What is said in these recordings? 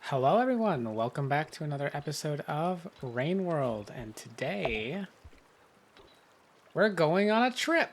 Hello everyone, welcome back to another episode of Rain World, and today we're going on a trip.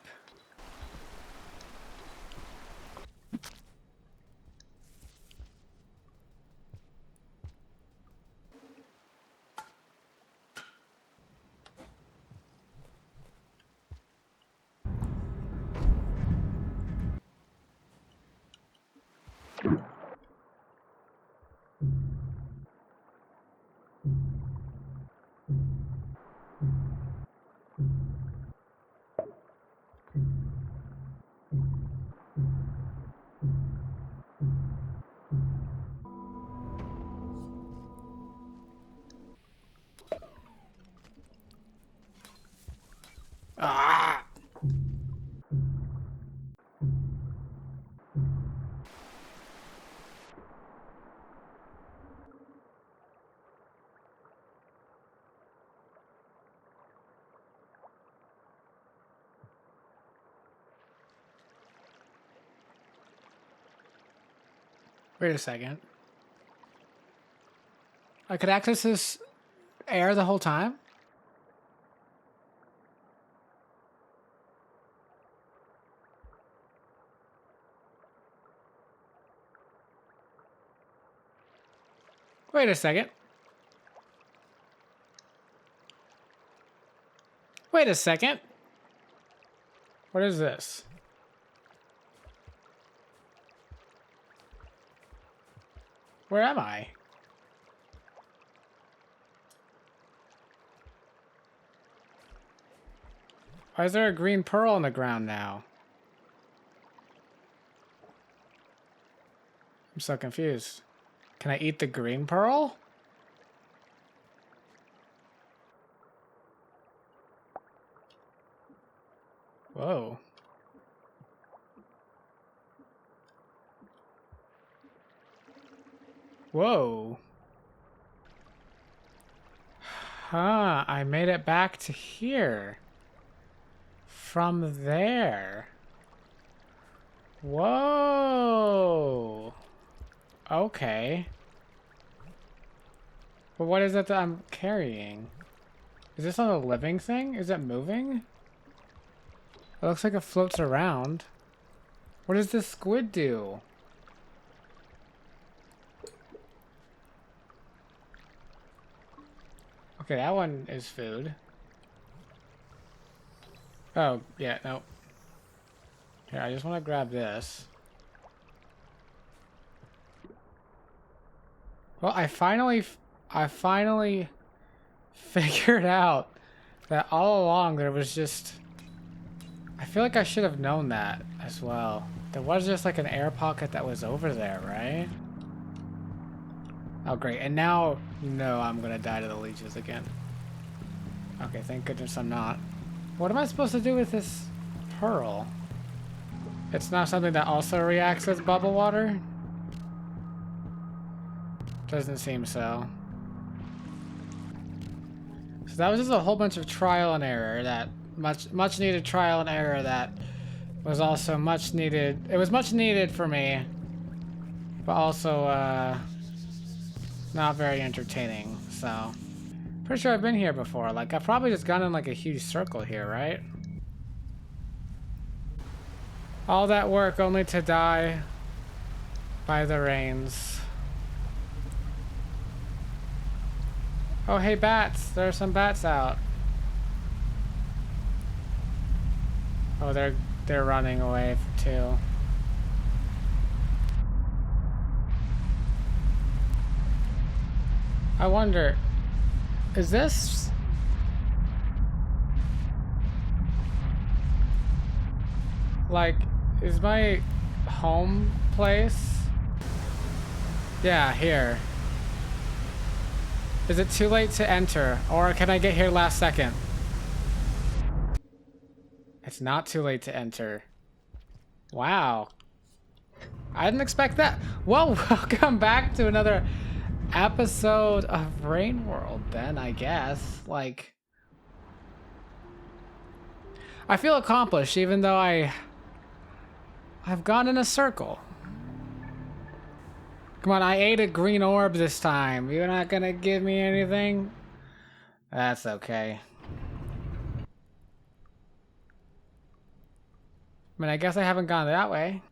Ah! Wait a second. I could access this air the whole time? Wait a second. Wait a second. What is this? Where am I? Why is there a green pearl on the ground now? I'm so confused. Can I eat the green pearl? Whoa. Whoa. Huh, I made it back to here. From there. Whoa. Okay. But what is it that I'm carrying? Is this on a living thing? Is it moving? It looks like it floats around. What does this squid do? Okay, that one is food. Oh, yeah, no. Here, I just want to grab this. Well, I finally figured out that all along there was just... I feel like I should have known that as well. There was just like an air pocket that was over there, right? Oh, great. And now, no, I'm gonna die to the leeches again. Okay, thank goodness I'm not. What am I supposed to do with this pearl? It's not something that also reacts with bubble water? Doesn't seem so. So that was just a whole bunch of trial and error, that much needed trial and error that was also much needed. It was much needed for me, but also not very entertaining. So pretty sure I've been here before. Like, I've probably just gone in like a huge circle here, right? All that work only to die by the rains. Oh, hey, bats. There are some bats out. Oh, they're running away too. I wonder, is this... like, is my home place? Yeah, here. Is it too late to enter, or can I get here last second? It's not too late to enter. Wow. I didn't expect that. Well, welcome back to another episode of Rain World, then, I guess. Like, I feel accomplished, even though I've gone in a circle. Come on, I ate a green orb this time. You're not gonna give me anything? That's okay. I mean, I guess I haven't gone that way.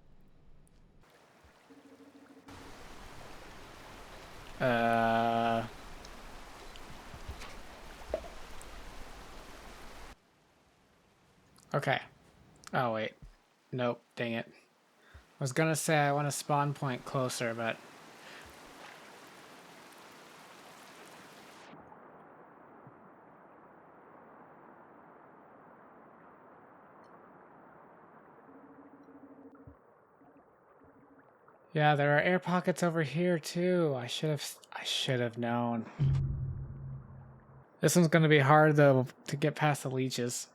Okay. Oh, wait. Nope. Dang it. I was gonna say I want a spawn point closer, but... Yeah, there are air pockets over here too. I should have known. This one's gonna be hard though to get past the leeches.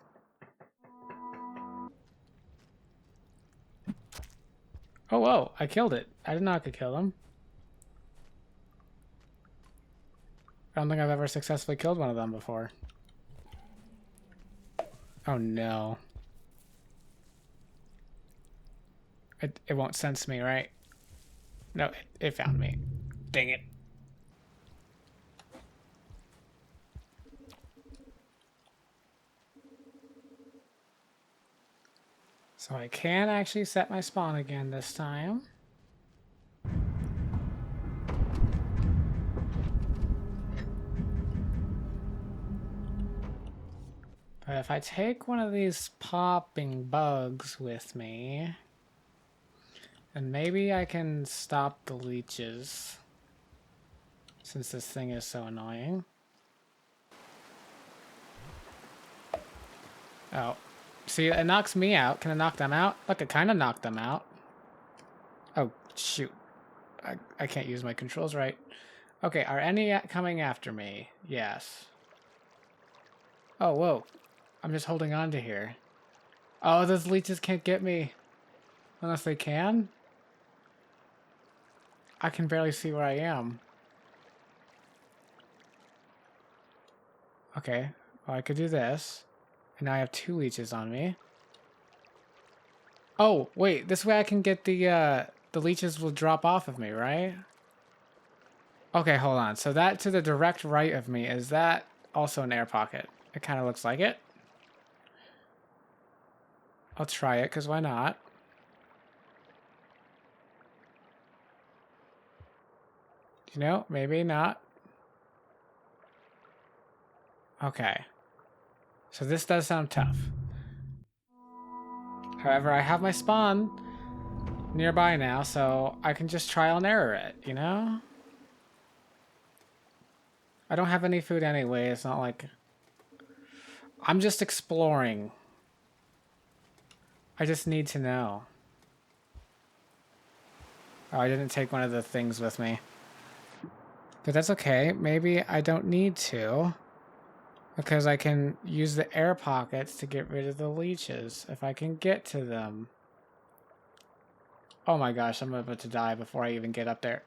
Oh whoa, I killed it. I did not kill him. I don't think I've ever successfully killed one of them before. Oh no. It won't sense me, right? No, it found me. Dang it. So I can actually set my spawn again this time. But if I take one of these popping bugs with me, and maybe I can stop the leeches, since this thing is so annoying. Oh. See, it knocks me out. Can it knock them out? Look, it kind of knocked them out. Oh, shoot. I can't use my controls right. Okay, are any coming after me? Yes. Oh, whoa. I'm just holding on to here. Oh, those leeches can't get me. Unless they can? I can barely see where I am. Okay, well, I could do this. And now I have 2 leeches on me. Oh, wait, this way I can get the leeches will drop off of me, right? Okay, hold on. So that to the direct right of me, is that also an air pocket? It kind of looks like it. I'll try it, because why not? You know, maybe not. Okay. So this does sound tough. However, I have my spawn nearby now, so I can just trial and error it, you know? I don't have any food anyway. It's not like... I'm just exploring. I just need to know. Oh, I didn't take one of the things with me. But that's okay. Maybe I don't need to. Because I can use the air pockets to get rid of the leeches. If I can get to them. Oh my gosh, I'm about to die before I even get up there.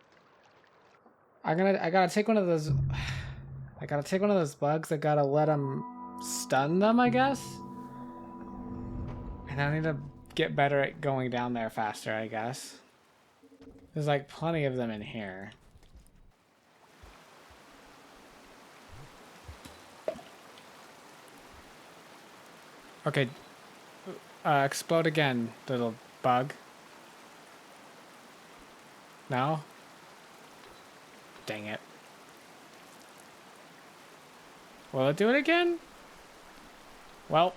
I gotta take one of those... I gotta take one of those bugs. I gotta let them stun them, I guess? And I need to get better at going down there faster, I guess. There's like plenty of them in here. Okay. Explode again, little bug. No? Dang it. Will it do it again? Well.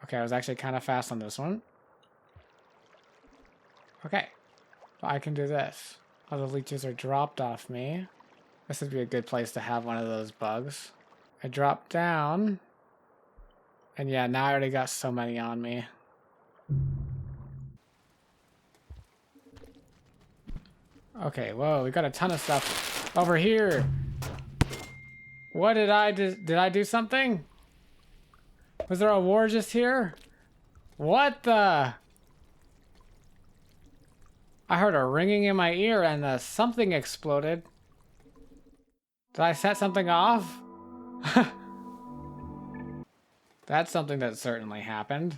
Okay, I was actually kind of fast on this one. Okay. I can do this. All the leeches are dropped off me. This would be a good place to have one of those bugs. I drop down. And yeah, now I already got so many on me. Okay, whoa, we got a ton of stuff over here. What did I do? Did I do something? Was there a war just here? What the? I heard a ringing in my ear and something exploded. Did I set something off? That's something that certainly happened.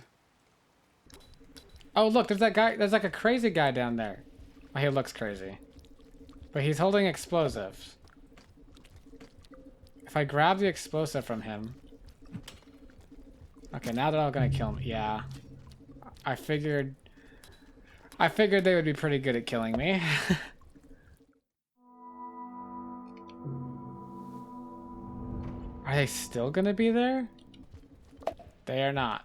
Oh, look, there's that guy. There's like a crazy guy down there. Oh, he looks crazy. But he's holding explosives. If I grab the explosive from him... Okay, now they're all gonna kill me. Yeah. I figured they would be pretty good at killing me. Are they still gonna be there? They are not.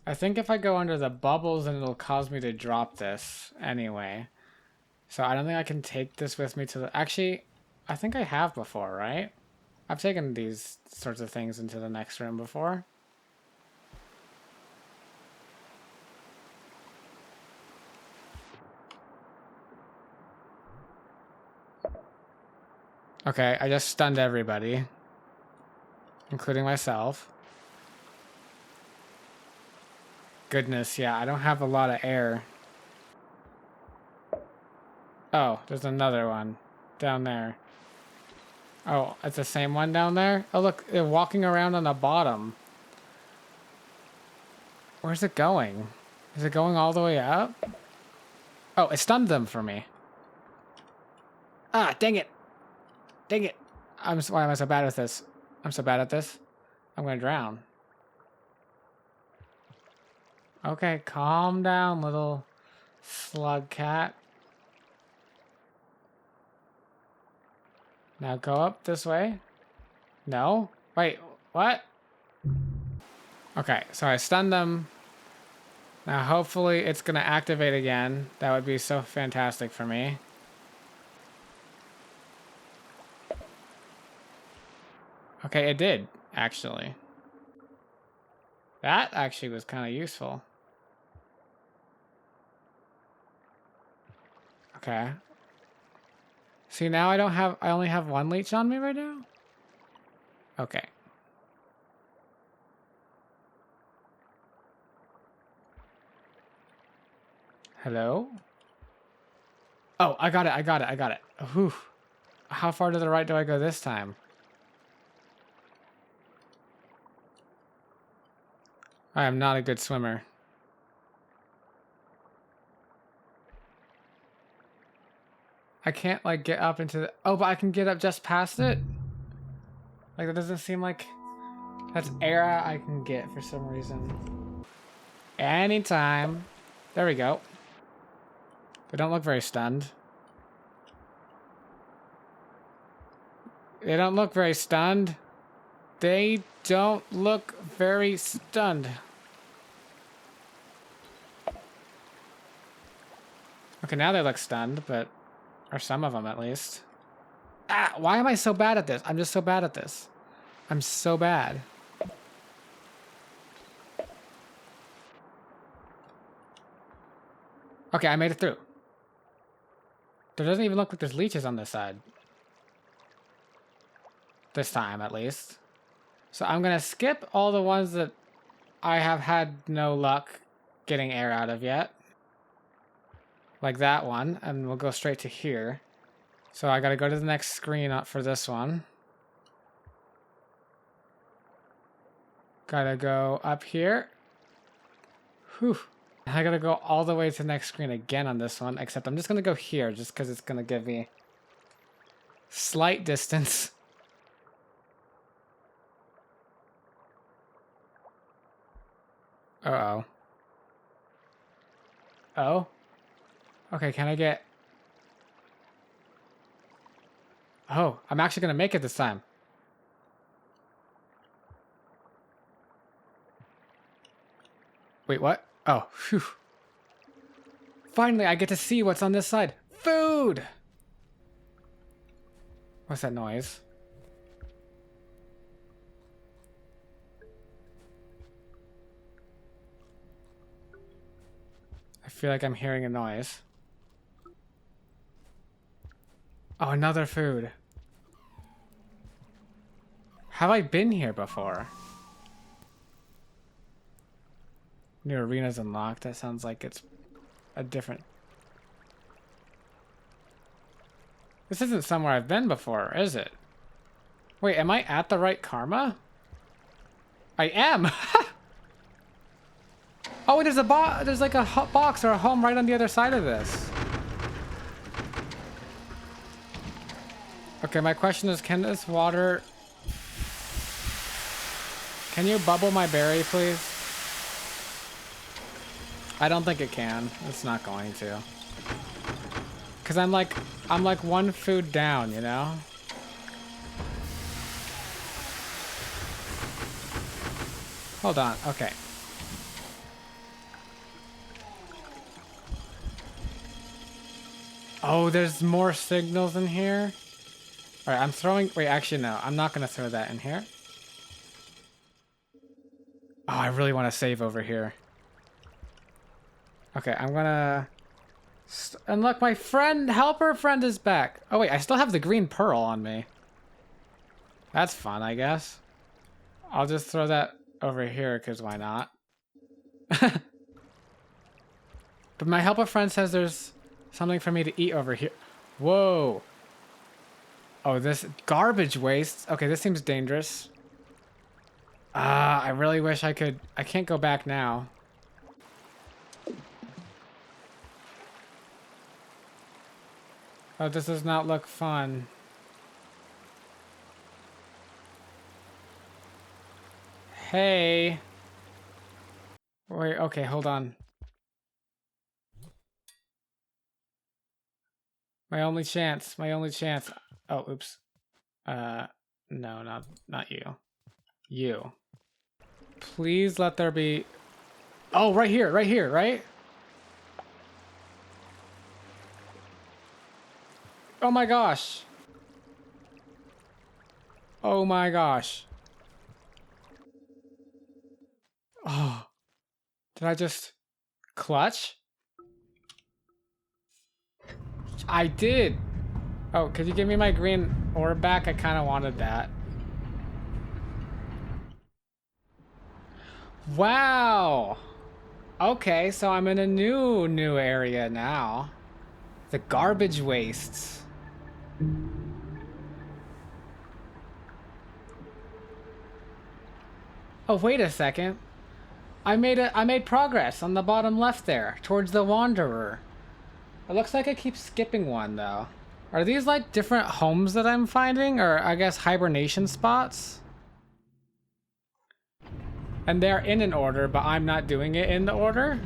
I think if I go under the bubbles, then it'll cause me to drop this anyway. So I don't think I can take this with me to the... Actually, I think I have before, right? I've taken these sorts of things into the next room before. Okay, I just stunned everybody. Including myself. Goodness, yeah, I don't have a lot of air. Oh, there's another one down there. Oh, it's the same one down there? Oh, look, they're walking around on the bottom. Where's it going? Is it going all the way up? Oh, it stunned them for me. Ah, dang it. Dang it. Why am I so bad at this? I'm so bad at this. I'm gonna drown. Okay, calm down, little slug cat. Now go up this way. No? Wait, what? Okay, so I stunned them. Now hopefully it's gonna activate again. That would be so fantastic for me. Okay, it did, actually. That actually was kind of useful. Okay. See, now I only have one leech on me right now? Okay. Hello? Oh, I got it. Whew. How far to the right do I go this time? I am not a good swimmer. I can't, like, get up into the... Oh, but I can get up just past it? Like, that doesn't seem like... That's air I can get for some reason. Anytime. There we go. They don't look very stunned. They don't look very stunned. They don't look very stunned. Okay, now they look stunned, but... Or some of them, at least. Ah, why am I so bad at this? I'm just so bad at this. I'm so bad. Okay, I made it through. There doesn't even look like there's leeches on this side. This time, at least. So I'm gonna skip all the ones that I have had no luck getting air out of yet. Like that one, and we'll go straight to here. So I gotta go to the next screen up for this one. Gotta go up here. Whew. I gotta go all the way to the next screen again on this one, except I'm just gonna go here just because it's gonna give me slight distance. Uh-oh. Oh? Okay, can I get... Oh, I'm actually gonna make it this time. Wait, what? Oh, phew. Finally, I get to see what's on this side. Food! What's that noise? I feel like I'm hearing a noise. Oh, another food. Have I been here before? New arena's unlocked. That sounds like it's a different... This isn't somewhere I've been before, is it? Wait, am I at the right karma? I am! Oh, there's a there's like a box or a home right on the other side of this. Okay, my question is, can this water... Can you bubble my berry, please? I don't think it can. It's not going to. Cause I'm like one food down, you know? Hold on, okay. Oh, there's more signals in here? Alright, I'm throwing... Wait, actually, no. I'm not gonna throw that in here. Oh, I really want to save over here. Okay, I'm gonna... And look, my helper friend is back. Oh, wait, I still have the green pearl on me. That's fun, I guess. I'll just throw that over here, because why not? But my helper friend says there's something for me to eat over here. Whoa. Oh, this garbage waste. Okay, this seems dangerous. I really wish I could... I can't go back now. Oh, this does not look fun. Hey. Wait, okay, hold on. My only chance, my only chance. Oh, oops. No, not you. You. Please let there be... Oh, right here, right? Oh my gosh. Oh my gosh. Oh. Did I just clutch? I did. Oh, could you give me my green orb back? I kind of wanted that. Wow. Okay, so I'm in a new area now. The garbage wastes. Oh, wait a second. I made progress on the bottom left there, towards the Wanderer. It looks like I keep skipping one though. Are these like different homes that I'm finding, or I guess hibernation spots? And they're in an order, but I'm not doing it in the order?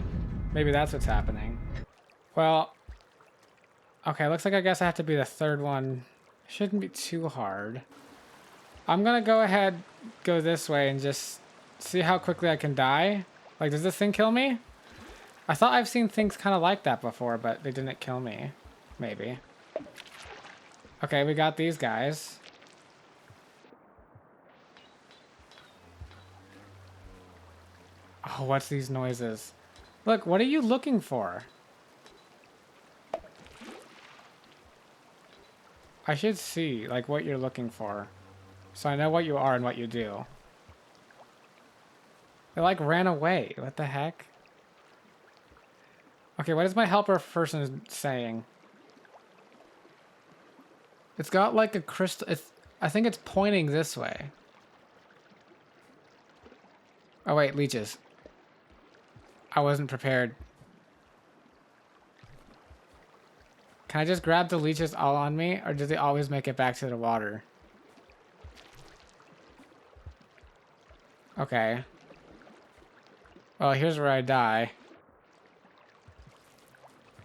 Maybe that's what's happening. Well, okay, looks like I guess I have to be the third one. Shouldn't be too hard. I'm gonna go ahead, go this way and just see how quickly I can die. Like, does this thing kill me? I thought I've seen things kind of like that before, but they didn't kill me. Maybe. Okay, we got these guys. Oh, what's these noises? Look, what are you looking for? I should see, like, what you're looking for. So I know what you are and what you do. They, like, ran away. What the heck? Okay, what is my helper person saying? It's got, like, a crystal... I think it's pointing this way. Oh, wait, leeches. I wasn't prepared. Can I just grab the leeches all on me, or do they always make it back to the water? Okay. Well, here's where I die.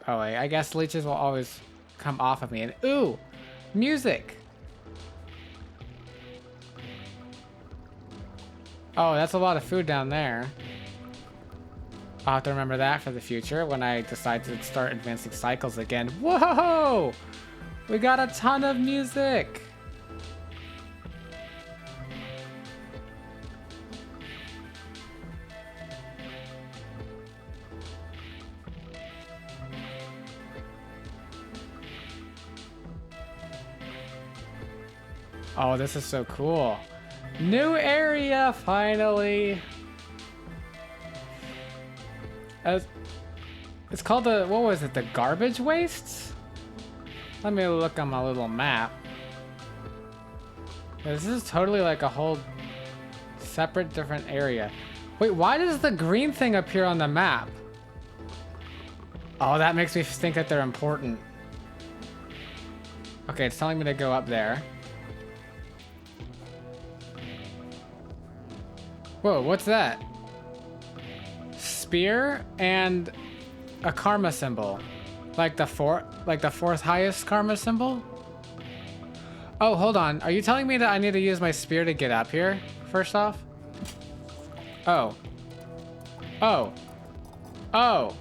Oh wait, I guess leeches will always come off of me. And ooh, music. Oh, that's a lot of food down there. I'll have to remember that for the future when I decide to start advancing cycles again. Whoa! We got a ton of music! Oh, this is so cool. New area, finally! It's called the, what was it, the garbage wastes? Let me look on my little map. This is totally like a whole separate different area. Wait, why does the green thing appear on the map? Oh, that makes me think that they're important. Okay, it's telling me to go up there. Whoa, what's that? Spear and a karma symbol. Like the fourth highest karma symbol? Oh, hold on. Are you telling me that I need to use my spear to get up here, first off? Oh. Oh. Oh.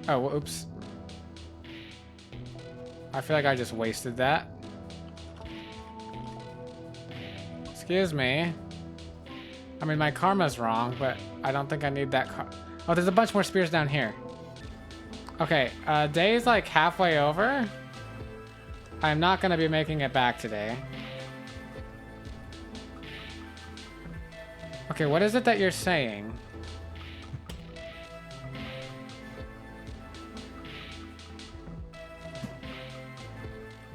Oh, oops. I feel like I just wasted that. Excuse me. I mean, my karma's wrong, but I don't think I need that Oh, there's a bunch more spears down here. Okay, day's like halfway over. I'm not gonna be making it back today. Okay, what is it that you're saying?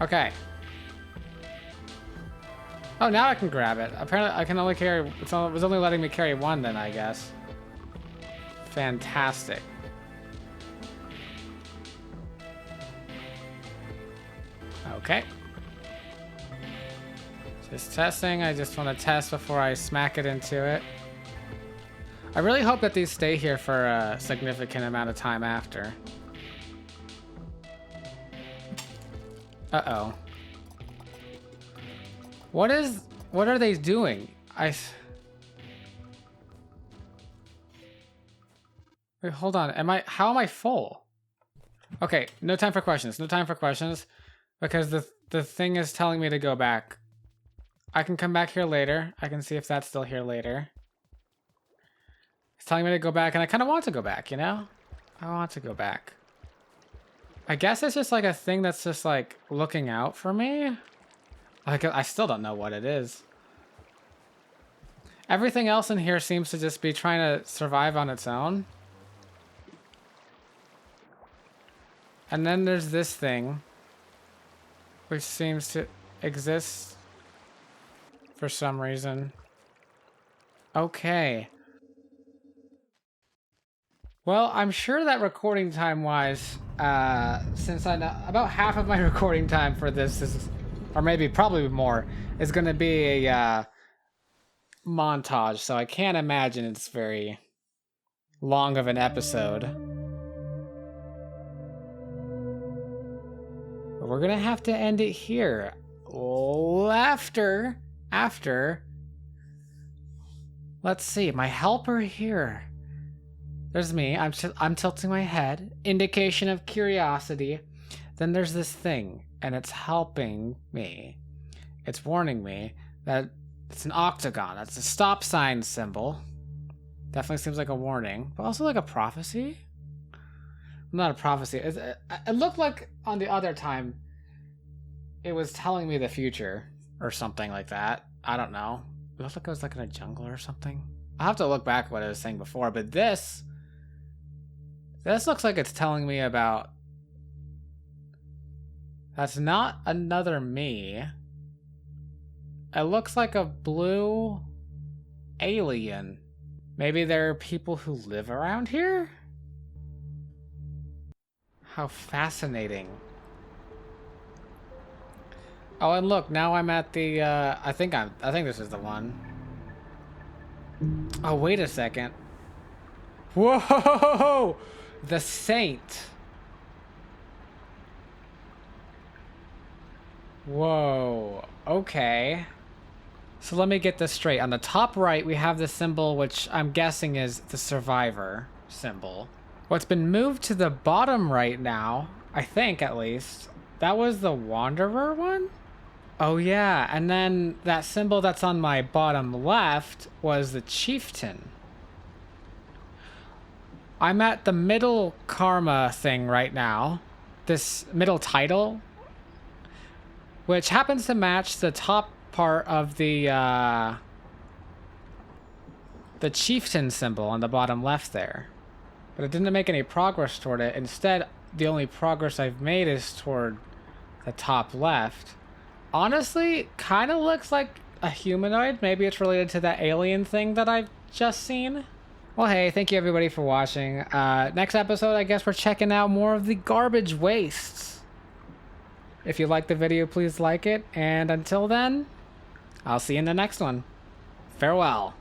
Okay. Oh, now I can grab it. Apparently, I can only carry... it was only letting me carry one then, I guess. Fantastic. Okay. Just testing. I just want to test before I smack it into it. I really hope that these stay here for a significant amount of time after. Uh-oh. What are they doing? Wait, hold on. How am I full? Okay, no time for questions. No time for questions. Because the thing is telling me to go back. I can come back here later. I can see if that's still here later. It's telling me to go back, and I kind of want to go back, you know? I want to go back. I guess it's just like a thing that's just like looking out for me. Like, I still don't know what it is. Everything else in here seems to just be trying to survive on its own. And then there's this thing, which seems to exist for some reason. Okay. Well, I'm sure that recording time-wise, since I know about half of my recording time for this is, or maybe probably more, is going to be a montage, so I can't imagine it's very long of an episode. But we're going to have to end it here. After, let's see, my helper here. There's me, I'm tilting my head, indication of curiosity. Then there's this thing, and it's helping me. It's warning me that it's an octagon. That's a stop sign symbol. Definitely seems like a warning, but also like a prophecy. Not a prophecy. It looked like on the other time it was telling me the future or something like that. I don't know. It looked like it was like in a jungle or something. I'll have to look back at what I was saying before, but this looks like it's telling me about... That's not another me. It looks like a blue alien. Maybe there are people who live around here? How fascinating. Oh, and look, now I'm at the, I think this is the one. Oh, wait a second. Whoa! The Saint. Whoa, okay. So let me get this straight. On the top right, we have the symbol, which I'm guessing is the survivor symbol. What's been moved to the bottom right now, I think at least, that was the Wanderer one? Oh yeah, and then that symbol that's on my bottom left was the Chieftain. I'm at the middle karma thing right now. This middle title, which happens to match the top part of the Chieftain symbol on the bottom left there. But it didn't make any progress toward it. Instead, the only progress I've made is toward the top left. Honestly, kind of looks like a humanoid. Maybe it's related to that alien thing that I've just seen. Well, hey, thank you everybody for watching. Next episode, I guess we're checking out more of the garbage wastes. If you liked the video, please like it. And until then, I'll see you in the next one. Farewell.